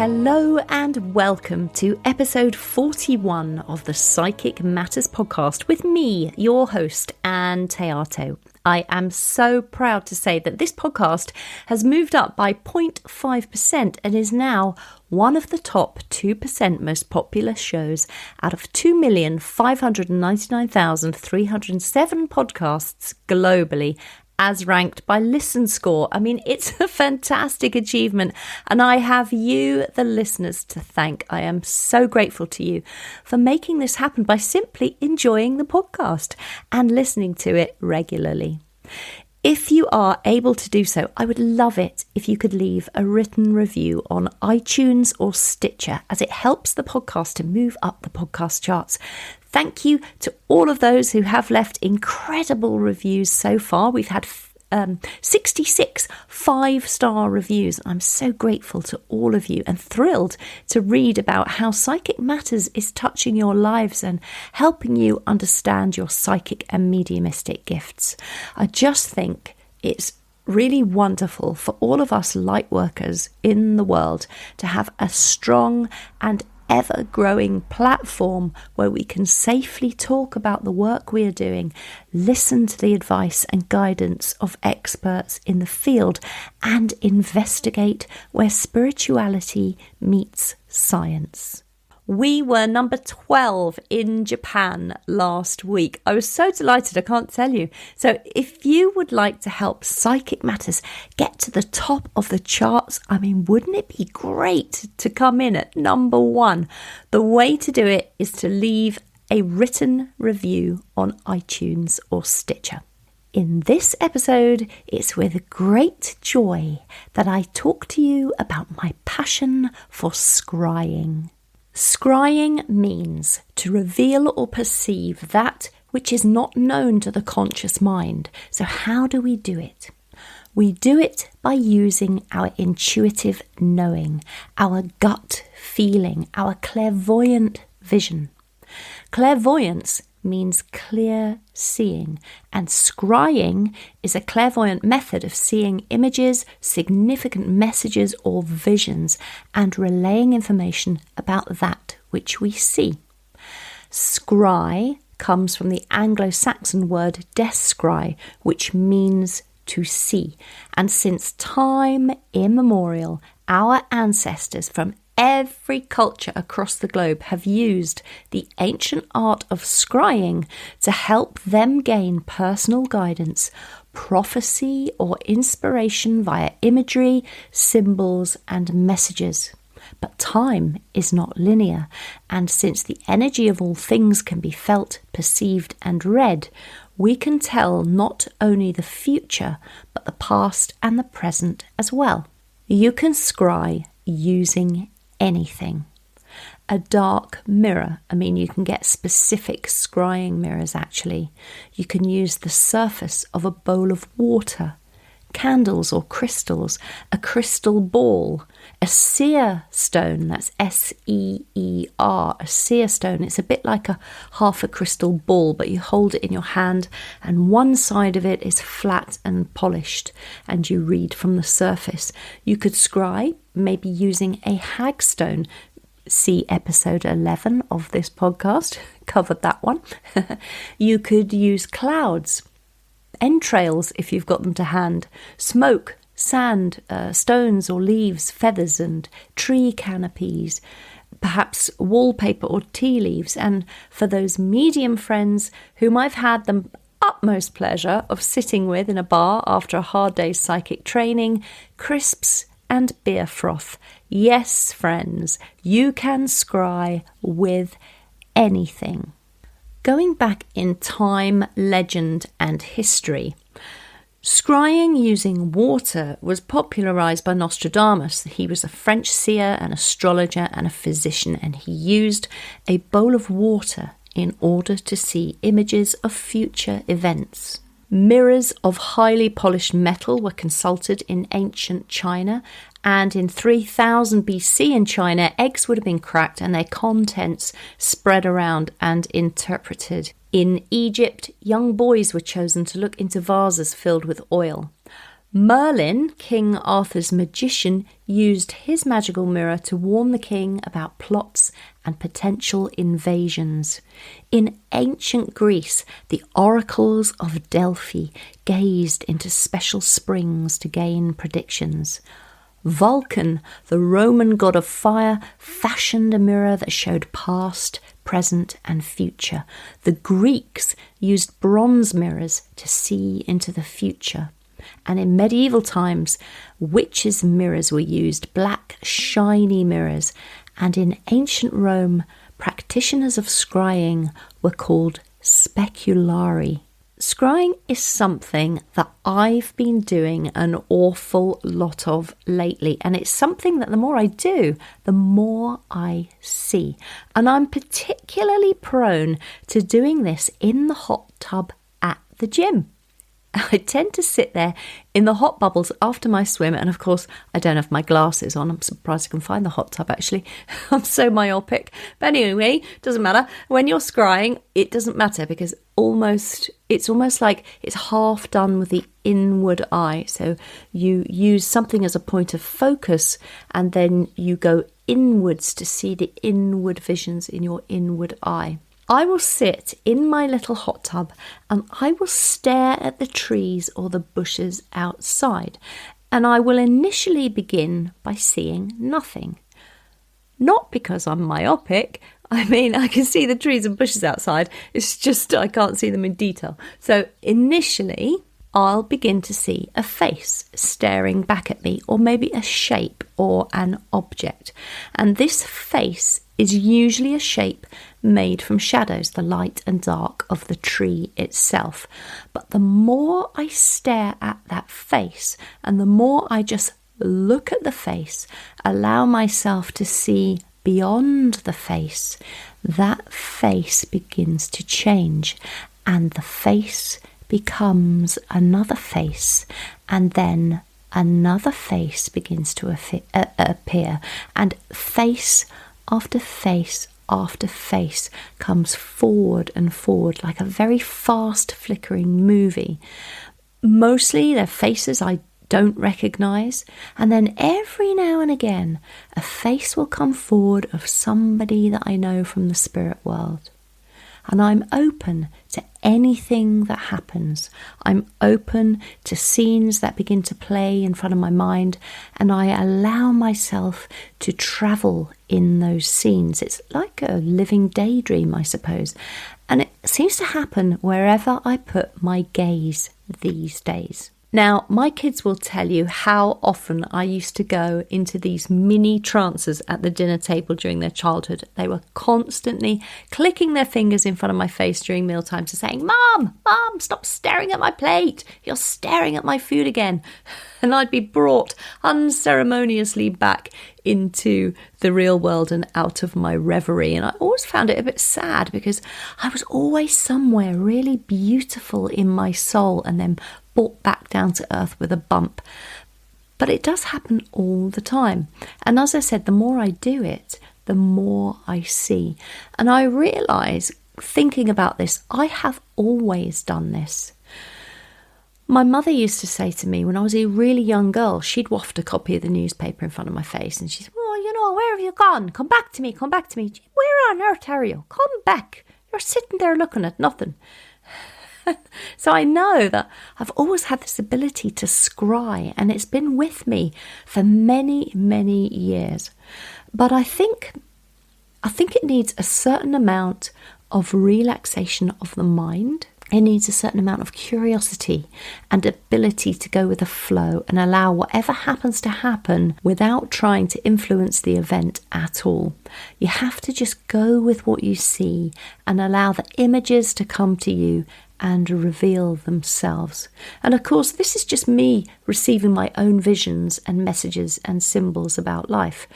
Hello and welcome to episode 41 of the Psychic Matters podcast with me, your host, Ann Théato. I am so proud to say that this podcast has moved up by 0.5% and is now one of the top 2% most popular shows out of 2,599,307 podcasts globally, as ranked by Listen Score. I mean, it's a fantastic achievement, and I have you, the listeners, to thank. I am so grateful to you for making this happen by simply enjoying the podcast and listening to it regularly. If you are able to do so, I would love it if you could leave a written review on iTunes or Stitcher, as it helps the podcast to move up the podcast charts. Thank you to all of those who have left incredible reviews so far. We've had 66 5-star reviews. I'm so grateful to all of you and thrilled to read about how Psychic Matters is touching your lives and helping you understand your psychic and mediumistic gifts. I just think it's really wonderful for all of us light workers in the world to have a strong and ever-growing platform where we can safely talk about the work we are doing, listen to the advice and guidance of experts in the field, and investigate where spirituality meets science. We were number 12 in Japan last week. I was so delighted, I can't tell you. So if you would like to help Psychic Matters get to the top of the charts, I mean, wouldn't it be great to come in at number 1? The way to do it is to leave a written review on iTunes or Stitcher. In this episode, it's with great joy that I talk to you about my passion for scrying. Scrying means to reveal or perceive that which is not known to the conscious mind. So how do we do it? We do it by using our intuitive knowing, our gut feeling, our clairvoyant vision. Clairvoyance means clear seeing, and scrying is a clairvoyant method of seeing images, significant messages or visions, and relaying information about that which we see. Scry comes from the Anglo-Saxon word descry, which means to see, and since time immemorial, our ancestors from every culture across the globe have used the ancient art of scrying to help them gain personal guidance, prophecy, or inspiration via imagery, symbols, and messages. But time is not linear, and since the energy of all things can be felt, perceived, and read, we can tell not only the future, but the past and the present as well. You can scry using anything. A dark mirror. I mean, you can get specific scrying mirrors actually. You can use the surface of a bowl of water, candles or crystals, a crystal ball, a seer stone, that's S-E-E-R, a seer stone. It's a bit like half a crystal ball, but you hold it in your hand and one side of it is flat and polished and you read from the surface. You could scry maybe using a hagstone. See episode 11 of this podcast, covered that one. You could use clouds, entrails if you've got them to hand, smoke, sand, stones or leaves, feathers and tree canopies, perhaps wallpaper or tea leaves. And for those medium friends whom I've had the utmost pleasure of sitting with in a bar after a hard day's psychic training, crisps and beer froth. Yes, friends, you can scry with anything. Going back in time, legend and history, scrying using water was popularised by Nostradamus. He was a French seer, an astrologer and a physician, and he used a bowl of water in order to see images of future events. Mirrors of highly polished metal were consulted in ancient China, and in 3000 BC in China, eggs would have been cracked and their contents spread around and interpreted. In Egypt, young boys were chosen to look into vases filled with oil. Merlin, King Arthur's magician, used his magical mirror to warn the king about plots and potential invasions. In ancient Greece, the oracles of Delphi gazed into special springs to gain predictions. Vulcan, the Roman god of fire, fashioned a mirror that showed past, present and future. The Greeks used bronze mirrors to see into the future. And in medieval times, witches' mirrors were used, black, shiny mirrors. And in ancient Rome, practitioners of scrying were called speculari. Scrying is something that I've been doing an awful lot of lately, and it's something that the more I do, the more I see. And I'm particularly prone to doing this in the hot tub at the gym. I tend to sit there in the hot bubbles after my swim, and of course I don't have my glasses on. I'm surprised I can find the hot tub actually. I'm so myopic. But anyway, doesn't matter. When you're scrying, it doesn't matter because it's almost like it's half done with the inward eye. So you use something as a point of focus and then you go inwards to see the inward visions in your inward eye. I will sit in my little hot tub and I will stare at the trees or the bushes outside, and I will initially begin by seeing nothing. Not because I'm myopic. I mean, I can see the trees and bushes outside. It's just I can't see them in detail. So initially, I'll begin to see a face staring back at me, or maybe a shape or an object. And this face is usually a shape made from shadows, the light and dark of the tree itself. But the more I stare at that face, and the more I just look at the face, allow myself to see beyond the face, that face begins to change, and the face becomes another face, and then another face begins to appear, and face after face after face comes forward and forward like a very fast flickering movie. Mostly they're faces I don't recognise, and then every now and again a face will come forward of somebody that I know from the spirit world. And I'm open to anything that happens. I'm open to scenes that begin to play in front of my mind, and I allow myself to travel in those scenes. It's like a living daydream, I suppose. And it seems to happen wherever I put my gaze these days. Now, my kids will tell you how often I used to go into these mini trances at the dinner table during their childhood. They were constantly clicking their fingers in front of my face during mealtimes and saying, Mom, stop staring at my plate. You're staring at my food again. And I'd be brought unceremoniously back into the real world and out of my reverie. And I always found it a bit sad because I was always somewhere really beautiful in my soul and then brought back down to earth with a bump. But it does happen all the time. And as I said, the more I do it, the more I see. And I realise, thinking about this, I have always done this. My mother used to say to me when I was a really young girl, she'd waft a copy of the newspaper in front of my face and she'd say, where have you gone? Come back to me. Where on earth are you? Come back. You're sitting there looking at nothing. So I know that I've always had this ability to scry, and it's been with me for many, many years. But I think it needs a certain amount of relaxation of the mind. It needs a certain amount of curiosity and ability to go with the flow and allow whatever happens to happen without trying to influence the event at all. You have to just go with what you see and allow the images to come to you and reveal themselves. And of course, this is just me receiving my own visions and messages and symbols about life.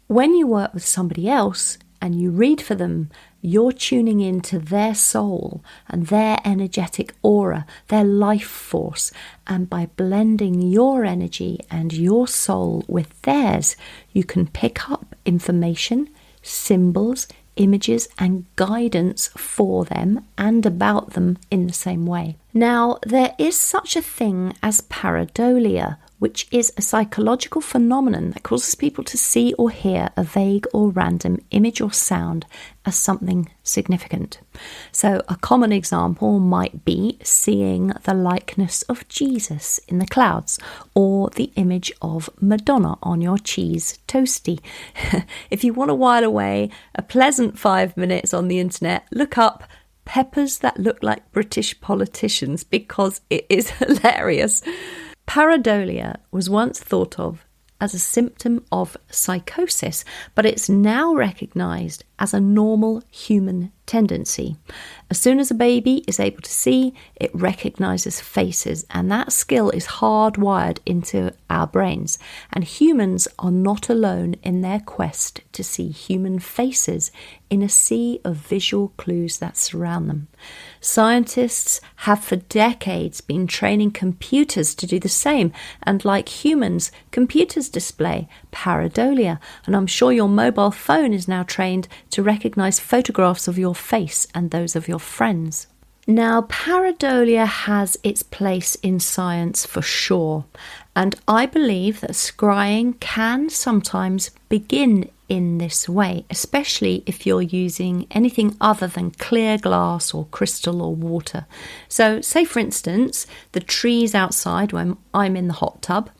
When you work with somebody else and you read for them, you're tuning into their soul and their energetic aura, their life force. And by blending your energy and your soul with theirs, you can pick up information, symbols, images and guidance for them and about them in the same way. Now, there is such a thing as pareidolia, which is a psychological phenomenon that causes people to see or hear a vague or random image or sound as something significant. So a common example might be seeing the likeness of Jesus in the clouds or the image of Madonna on your cheese toastie. If you want to while away a pleasant 5 minutes on the internet, look up peppers that look like British politicians because it is hilarious. Pareidolia was once thought of as a symptom of psychosis, but it's now recognised as a normal human tendency. As soon as a baby is able to see, it recognises faces, and that skill is hardwired into our brains. And humans are not alone in their quest to see human faces in a sea of visual clues that surround them. Scientists have for decades been training computers to do the same, and like humans, computers display pareidolia, and I'm sure your mobile phone is now trained to recognise photographs of your face and those of your friends. Now, pareidolia has its place in science for sure, and I believe that scrying can sometimes begin in this way, especially if you're using anything other than clear glass or crystal or water. So, say for instance, the trees outside when I'm in the hot tub,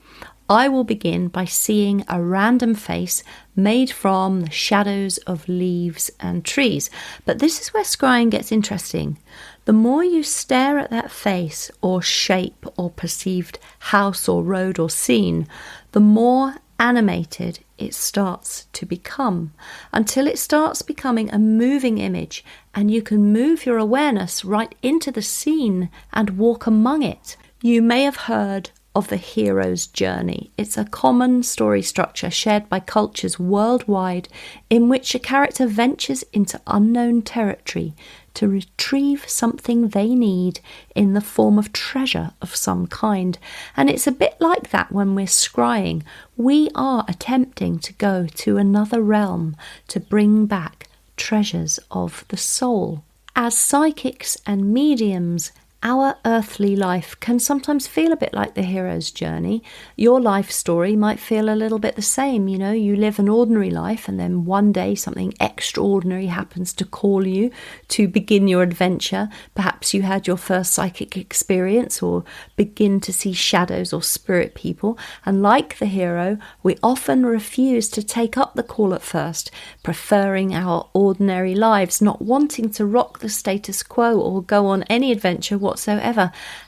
I will begin by seeing a random face made from the shadows of leaves and trees. But this is where scrying gets interesting. The more you stare at that face or shape or perceived house or road or scene, the more animated it starts to become, until it starts becoming a moving image and you can move your awareness right into the scene and walk among it. You may have heard of the hero's journey. It's a common story structure shared by cultures worldwide in which a character ventures into unknown territory to retrieve something they need in the form of treasure of some kind. And it's a bit like that when we're scrying. We are attempting to go to another realm to bring back treasures of the soul. As psychics and mediums, our earthly life can sometimes feel a bit like the hero's journey. Your life story might feel a little bit the same. You know, you live an ordinary life and then one day something extraordinary happens to call you to begin your adventure. Perhaps you had your first psychic experience or begin to see shadows or spirit people. And like the hero, we often refuse to take up the call at first, preferring our ordinary lives, not wanting to rock the status quo or go on any adventure whatsoever.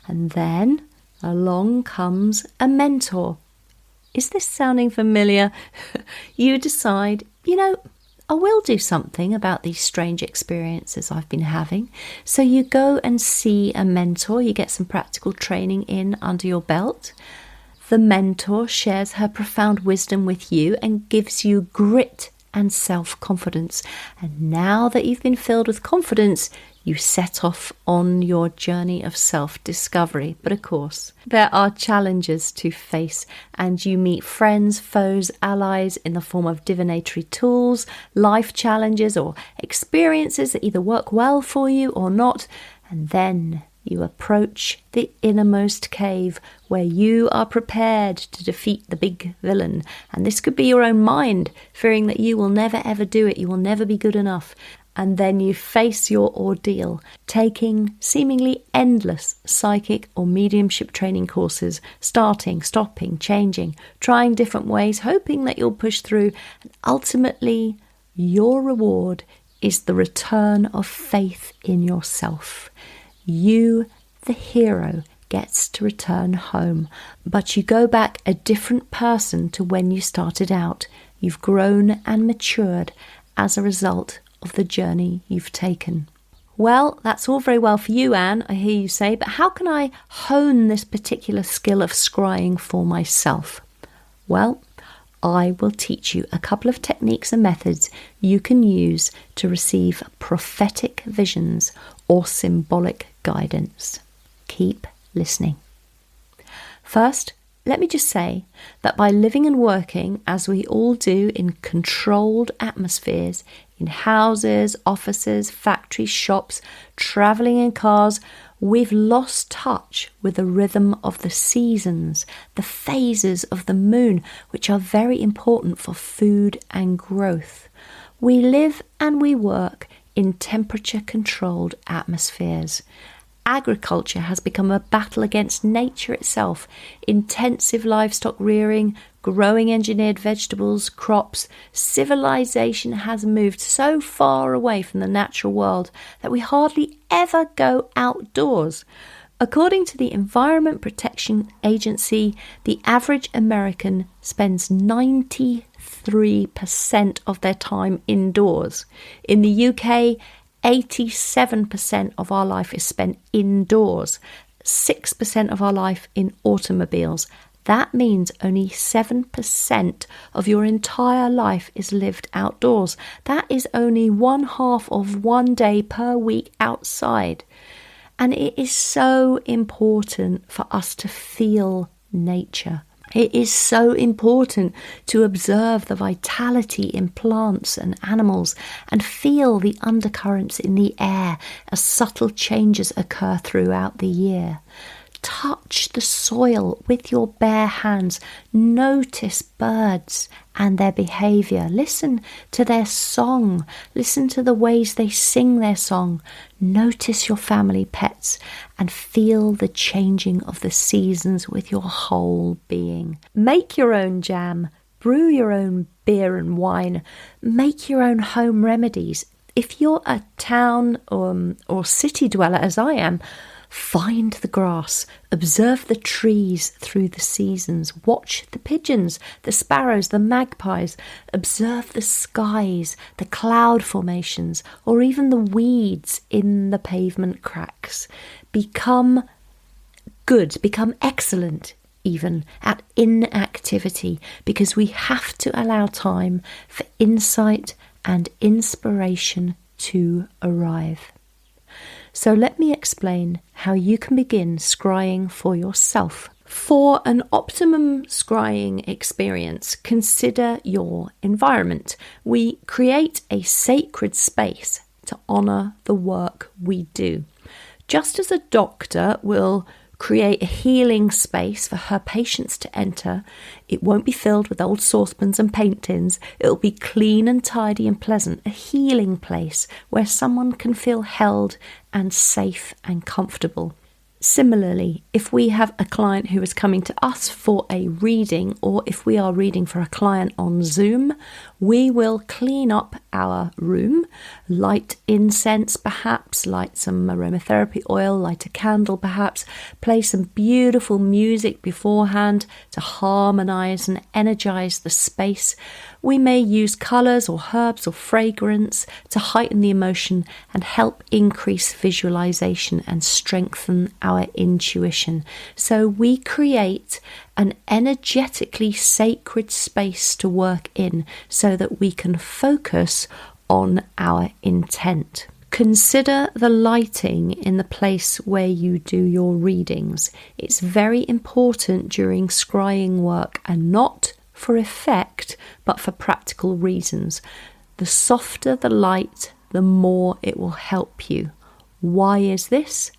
And then along comes a mentor. Is this sounding familiar? You decide, I will do something about these strange experiences I've been having. So you go and see a mentor. You get some practical training in under your belt. The mentor shares her profound wisdom with you and gives you grit and self-confidence. And now that you've been filled with confidence, you set off on your journey of self-discovery. But of course, there are challenges to face, and you meet friends, foes, allies in the form of divinatory tools, life challenges or experiences that either work well for you or not. And then you approach the innermost cave where you are prepared to defeat the big villain. And this could be your own mind, fearing that you will never ever do it, you will never be good enough. And then you face your ordeal, taking seemingly endless psychic or mediumship training courses, starting, stopping, changing, trying different ways, hoping that you'll push through. And ultimately, your reward is the return of faith in yourself. You, the hero, gets to return home, but you go back a different person to when you started out. You've grown and matured as a result of the journey you've taken. Well, that's all very well for you, Anne, I hear you say, but how can I hone this particular skill of scrying for myself? Well, I will teach you a couple of techniques and methods you can use to receive prophetic visions or symbolic guidance. Keep listening. First, let me just say that by living and working, as we all do, in controlled atmospheres, in houses, offices, factories, shops, travelling in cars, we've lost touch with the rhythm of the seasons, the phases of the moon, which are very important for food and growth. We live and we work in temperature-controlled atmospheres. Agriculture has become a battle against nature itself. Intensive livestock rearing, growing engineered vegetables, crops. Civilization has moved so far away from the natural world that we hardly ever go outdoors. According to the Environment Protection Agency, the average American spends 93% of their time indoors. In the UK, 87% of our life is spent indoors, 6% of our life in automobiles. That means only 7% of your entire life is lived outdoors. That is only 1/2 of one day per week outside. And it is so important for us to feel nature. It is so important to observe the vitality in plants and animals and feel the undercurrents in the air as subtle changes occur throughout the year. Touch the soil with your bare hands. Notice birds and their behaviour. Listen to their song. Listen to the ways they sing their song. Notice your family pets and feel the changing of the seasons with your whole being. Make your own jam. Brew your own beer and wine. Make your own home remedies. If you're a town or city dweller, as I am, find the grass, observe the trees through the seasons, watch the pigeons, the sparrows, the magpies, observe the skies, the cloud formations, or even the weeds in the pavement cracks. Become good, become excellent even at inactivity, because we have to allow time for insight and inspiration to arrive. So let me explain how you can begin scrying for yourself. For an optimum scrying experience, consider your environment. We create a sacred space to honour the work we do. Just as a doctor will create a healing space for her patients to enter, it won't be filled with old saucepans and paint tins. It'll be clean and tidy and pleasant, a healing place where someone can feel held and safe and comfortable. Similarly, if we have a client who is coming to us for a reading, or if we are reading for a client on Zoom, we will clean up our room, light incense perhaps, light some aromatherapy oil, light a candle perhaps, play some beautiful music beforehand to harmonise and energise the space. We may use colours or herbs or fragrance to heighten the emotion and help increase visualisation and strengthen our intuition. So we create an energetically sacred space to work in so that we can focus on our intent. Consider the lighting in the place where you do your readings. It's very important during scrying work, and not for effect, but for practical reasons. The softer the light, the more it will help you. Why is this?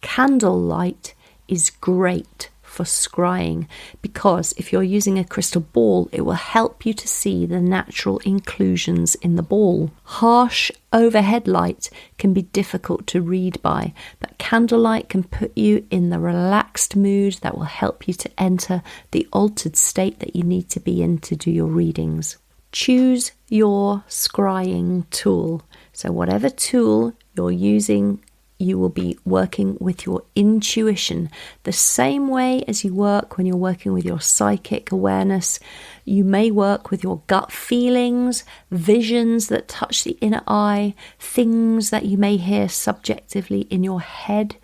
Candlelight is great for scrying, because if you're using a crystal ball, it will help you to see the natural inclusions in the ball. Harsh overhead light can be difficult to read by, but candlelight can put you in the relaxed mood that will help you to enter the altered state that you need to be in to do your readings. Choose your scrying tool. So whatever tool you're using, you will be working with your intuition the same way as you work when you're working with your psychic awareness. You may work with your gut feelings, visions that touch the inner eye, things that you may hear subjectively in your head.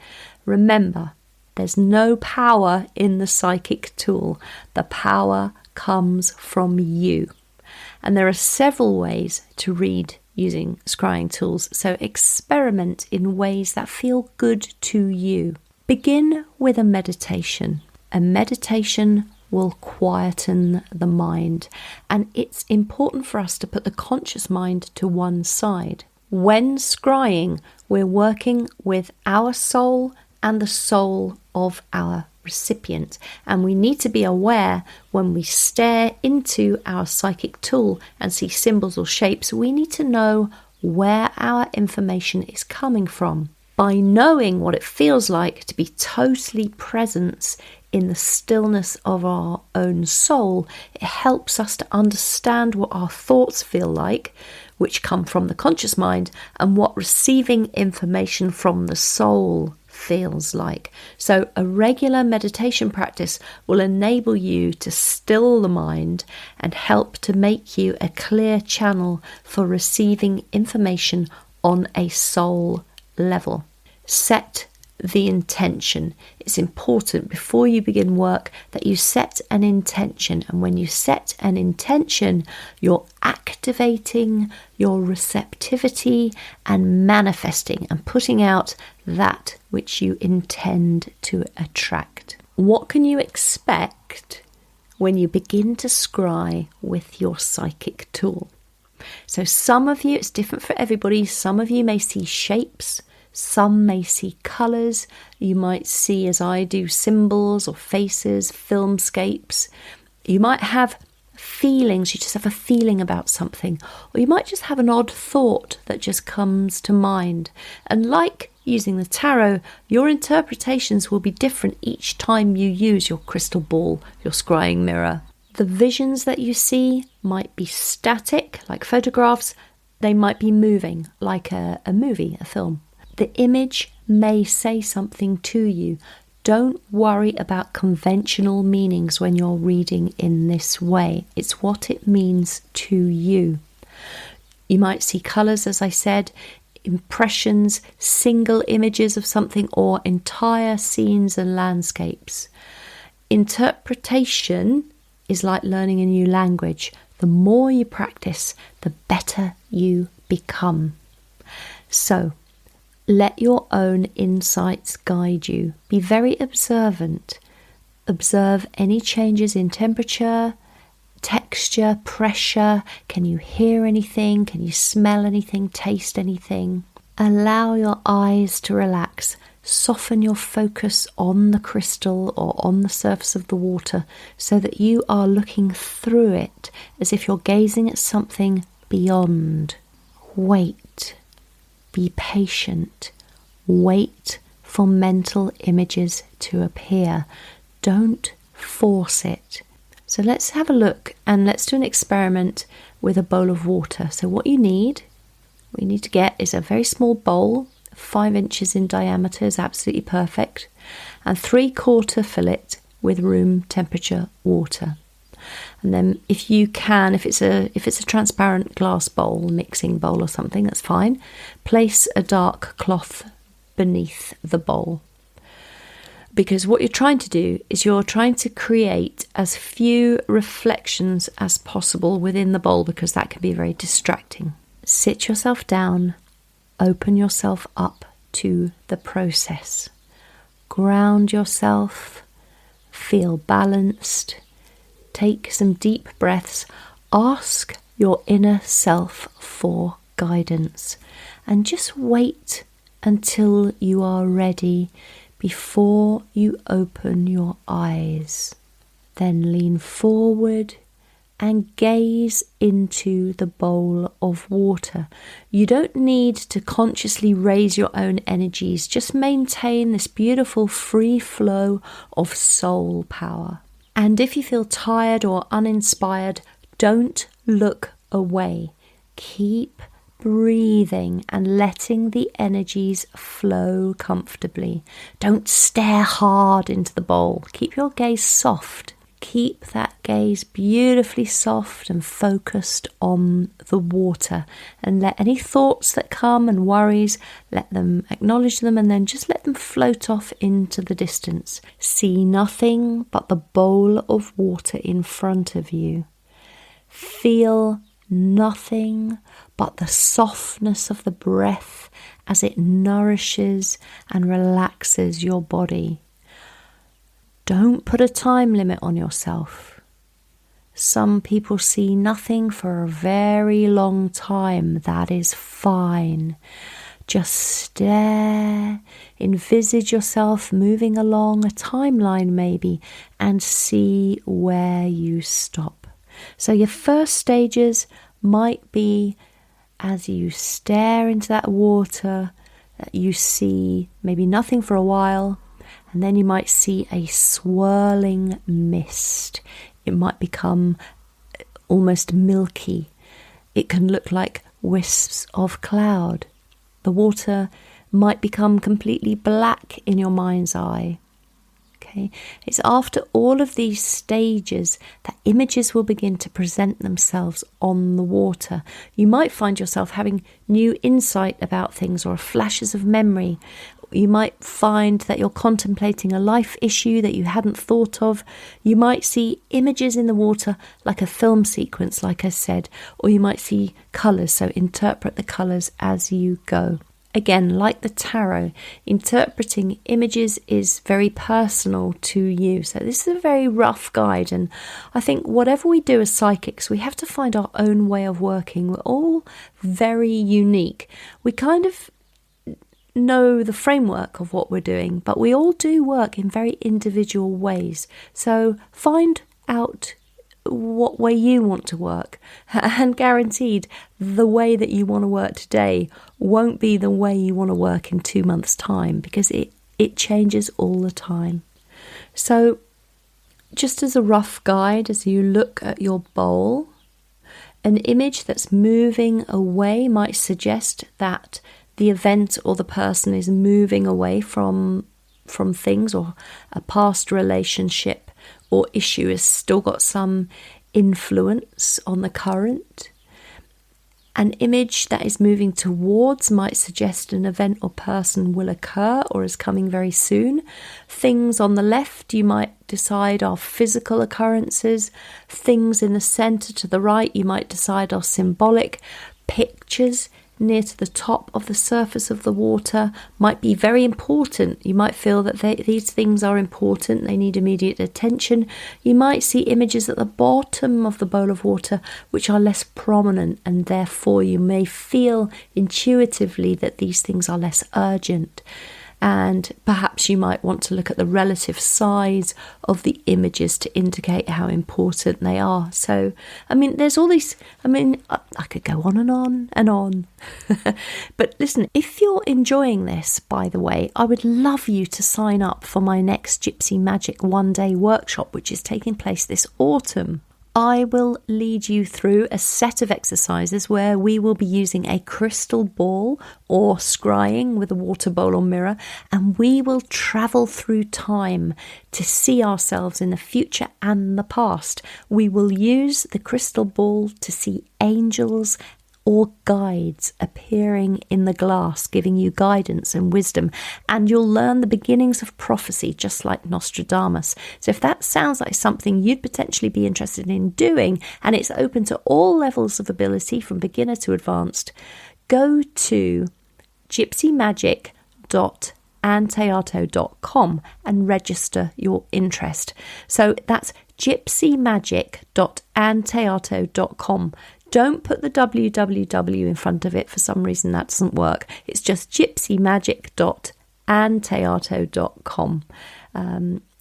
Remember, there's no power in the psychic tool. The power comes from you. And there are several ways to read using scrying tools, so experiment in ways that feel good to you. Begin with a meditation will quieten the mind. And it's important for us to put the conscious mind to one side. When scrying, we're working with our soul and the soul of our recipient. And we need to be aware when we stare into our psychic tool and see symbols or shapes, we need to know where our information is coming from. By knowing what it feels like to be totally present in the stillness of our own soul, it helps us to understand what our thoughts feel like, which come from the conscious mind, and what receiving information from the soul feels like. So a regular meditation practice will enable you to still the mind and help to make you a clear channel for receiving information on a soul level. Set the intention. It's important before you begin work that you set an intention, and when you set an intention, you're activating your receptivity and manifesting and putting out that which you intend to attract. What can you expect when you begin to scry with your psychic tool? So some of you, it's different for everybody, some of you may see shapes, some may see colours, you might see, as I do, symbols or faces, filmscapes. You might have feelings, you just have a feeling about something, or you might just have an odd thought that just comes to mind. And like using the tarot, your interpretations will be different each time you use your crystal ball, your scrying mirror. The visions that you see might be static, like photographs. They might be moving, like a movie, a film. The image may say something to you. Don't worry about conventional meanings when you're reading in this way. It's what it means to you. You might see colours, as I said, impressions, single images of something, or entire scenes and landscapes. Interpretation is like learning a new language. The more you practice, the better you become. So, let your own insights guide you. Be very observant. Observe any changes in temperature, texture, pressure. Can you hear anything? Can you smell anything? Taste anything? Allow your eyes to relax. Soften your focus on the crystal or on the surface of the water so that you are looking through it as if you're gazing at something beyond. Wait. Be patient. Wait for mental images to appear. Don't force it. So let's have a look and let's do an experiment with a bowl of water. So what you need to get is a very small bowl, 5 inches in diameter is absolutely perfect, and 3/4 fill it with room temperature water. And then if you can, if it's a transparent glass bowl, mixing bowl or something, that's fine. Place a dark cloth beneath the bowl. Because what you're trying to do is you're trying to create as few reflections as possible within the bowl, because that can be very distracting. Sit yourself down, open yourself up to the process. Ground yourself, feel balanced. Take some deep breaths. Ask your inner self for guidance and just wait until you are ready before you open your eyes. Then lean forward and gaze into the bowl of water. You don't need to consciously raise your own energies. Just maintain this beautiful free flow of soul power. And if you feel tired or uninspired, don't look away. Keep breathing and letting the energies flow comfortably. Don't stare hard into the bowl. Keep your gaze soft. Keep that gaze beautifully soft and focused on the water, and let any thoughts that come and worries, let them acknowledge them and then just let them float off into the distance. See nothing but the bowl of water in front of you. Feel nothing but the softness of the breath as it nourishes and relaxes your body. Don't put a time limit on yourself. Some people see nothing for a very long time. That is fine. Just stare, envisage yourself moving along a timeline maybe, and see where you stop. So your first stages might be as you stare into that water, that you see maybe nothing for a while, and then you might see a swirling mist. It might become almost milky. It can look like wisps of cloud. The water might become completely black in your mind's eye. Okay, it's after all of these stages that images will begin to present themselves on the water. You might find yourself having new insight about things or flashes of memory. You might find that you're contemplating a life issue that you hadn't thought of. You might see images in the water like a film sequence, like I said, or you might see colours, so interpret the colours as you go. Again, like the tarot, interpreting images is very personal to you. So this is a very rough guide, and I think whatever we do as psychics, we have to find our own way of working. We're all very unique. We kind of know the framework of what we're doing, but we all do work in very individual ways. So find out what way you want to work, and guaranteed the way that you want to work today won't be the way you want to work in 2 months' time, because it changes all the time. So just as a rough guide, as you look at your bowl, an image that's moving away might suggest that the event or the person is moving away from things, or a past relationship or issue has still got some influence on the current. An image that is moving towards might suggest an event or person will occur or is coming very soon. Things on the left you might decide are physical occurrences. Things in the centre to the right you might decide are symbolic. Pictures near to the top of the surface of the water might be very important. You might feel that these things are important, they need immediate attention. You might see images at the bottom of the bowl of water which are less prominent, and therefore you may feel intuitively that these things are less urgent. And perhaps you might want to look at the relative size of the images to indicate how important they are. So, there's all these, I could go on and on and on. But listen, if you're enjoying this, by the way, I would love you to sign up for my next Gypsy Magic one-day workshop, which is taking place this autumn. I will lead you through a set of exercises where we will be using a crystal ball or scrying with a water bowl or mirror, and we will travel through time to see ourselves in the future and the past. We will use the crystal ball to see angels or guides appearing in the glass, giving you guidance and wisdom. And you'll learn the beginnings of prophecy, just like Nostradamus. So if that sounds like something you'd potentially be interested in doing, and it's open to all levels of ability from beginner to advanced, go to gypsymagic.anntheato.com and register your interest. So that's gypsymagic.anntheato.com. Don't put the www in front of it. For some reason that doesn't work. It's just gypsymagic.anntheato.com.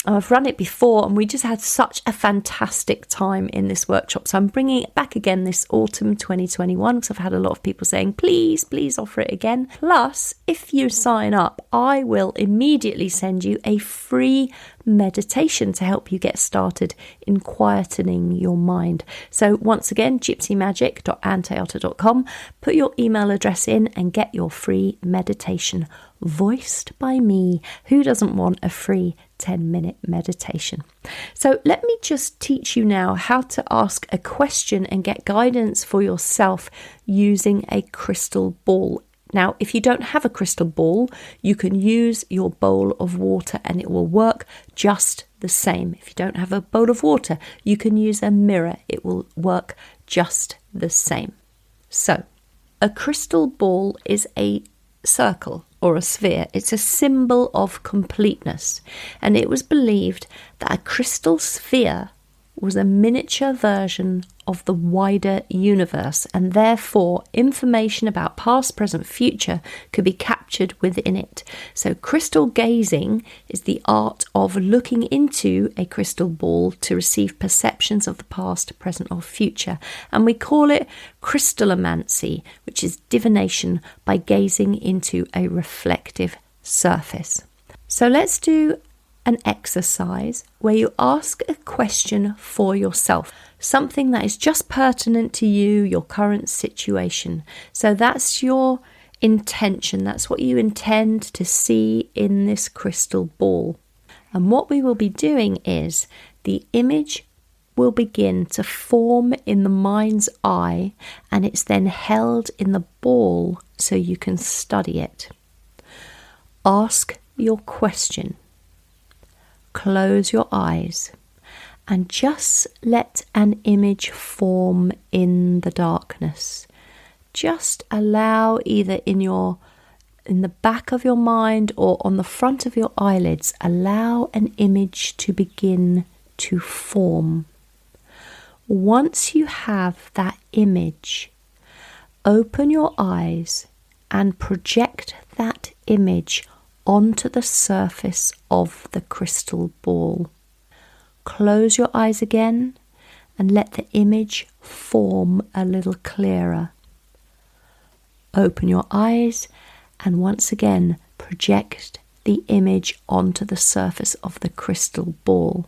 I've run it before and we just had such a fantastic time in this workshop. So I'm bringing it back again this autumn 2021 because I've had a lot of people saying, please offer it again. Plus, if you sign up, I will immediately send you a free meditation to help you get started in quietening your mind. So once again, gypsymagic.anntheato.com, put your email address in and get your free meditation voiced by me. Who doesn't want a free 10-minute meditation? So let me just teach you now how to ask a question and get guidance for yourself using a crystal ball. Now, if you don't have a crystal ball, you can use your bowl of water and it will work just the same. If you don't have a bowl of water, you can use a mirror. It will work just the same. So, a crystal ball is a circle or a sphere. It's a symbol of completeness. And it was believed that a crystal sphere was a miniature version of the wider universe, and therefore information about past, present, future could be captured within it. So crystal gazing is the art of looking into a crystal ball to receive perceptions of the past, present or future. And we call it crystallomancy, which is divination by gazing into a reflective surface. So let's do an exercise where you ask a question for yourself, something that is just pertinent to you, your current situation. So that's your intention. That's what you intend to see in this crystal ball. And what we will be doing is the image will begin to form in the mind's eye, and it's then held in the ball so you can study it. Ask your question. Close your eyes and just let an image form in the darkness. Just allow, either in the back of your mind or on the front of your eyelids, allow an image to begin to form. Once you have that image, open your eyes and project that image onto the surface of the crystal ball. Close your eyes again and let the image form a little clearer. Open your eyes and once again project the image onto the surface of the crystal ball.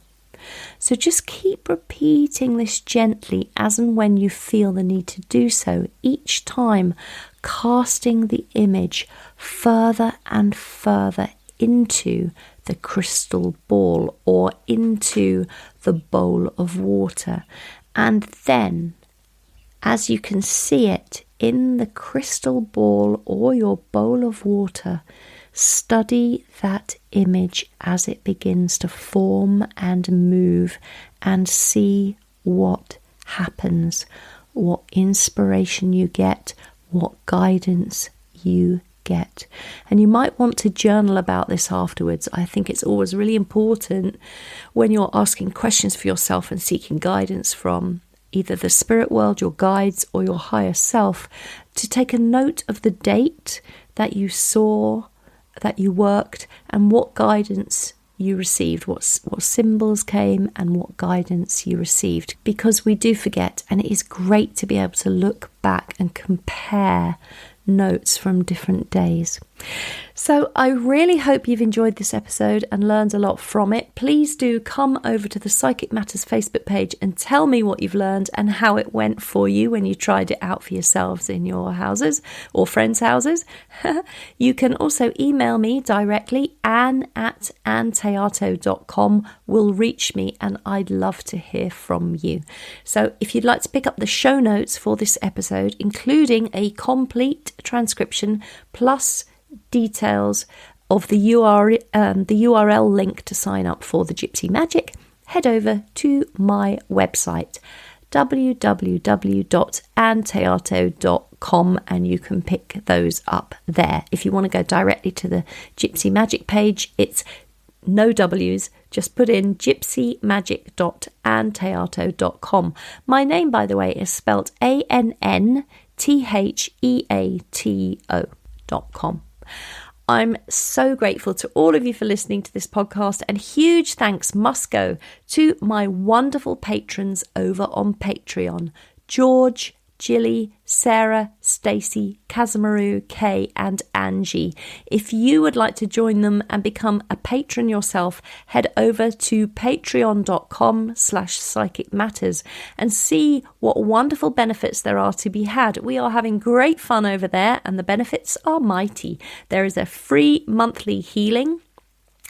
So just keep repeating this gently as and when you feel the need to do so, each time casting the image further and further into the crystal ball or into the bowl of water. And then, as you can see it in the crystal ball or your bowl of water, study that image as it begins to form and move, and see what happens, what inspiration you get, what guidance you get. And you might want to journal about this afterwards. I think it's always really important when you're asking questions for yourself and seeking guidance from either the spirit world, your guides, or your higher self, to take a note of the date that you saw, that you worked, and what guidance you received, what symbols came and what guidance you received. Because we do forget, and it is great to be able to look back and compare notes from different days. So I really hope you've enjoyed this episode and learned a lot from it. Please do come over to the Psychic Matters Facebook page and tell me what you've learned and how it went for you when you tried it out for yourselves in your houses or friends' houses. You can also email me directly. Ann@anntheato.com will reach me, and I'd love to hear from you. So if you'd like to pick up the show notes for this episode, including a complete transcription plus details of the URL link to sign up for the Gypsy Magic, head over to my website www.annthéato.com and you can pick those up there. If you want to go directly to the Gypsy Magic page, it's no W's, just put in gypsymagic.annthéato.com. My name, by the way, is spelled ANNTHEATO.com. I'm so grateful to all of you for listening to this podcast, and huge thanks must go to my wonderful patrons over on Patreon: George, Jilly, Sarah, Stacey, Kazamaru, Kay and Angie. If you would like to join them and become a patron yourself, head over to patreon.com/psychic matters and see what wonderful benefits there are to be had. We are having great fun over there and the benefits are mighty. There is a free monthly healing,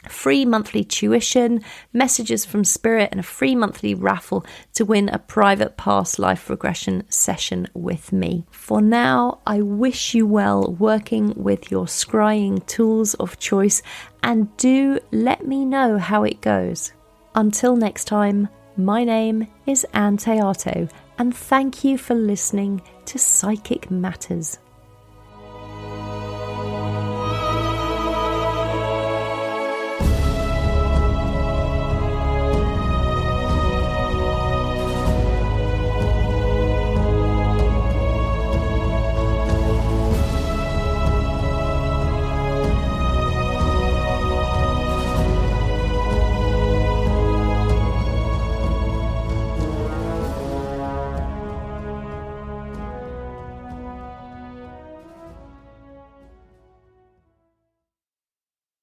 free monthly tuition, messages from spirit, and a free monthly raffle to win a private past life regression session with me. For now, I wish you well working with your scrying tools of choice, and do let me know how it goes. Until next time, my name is Ann Théato, and thank you for listening to Psychic Matters.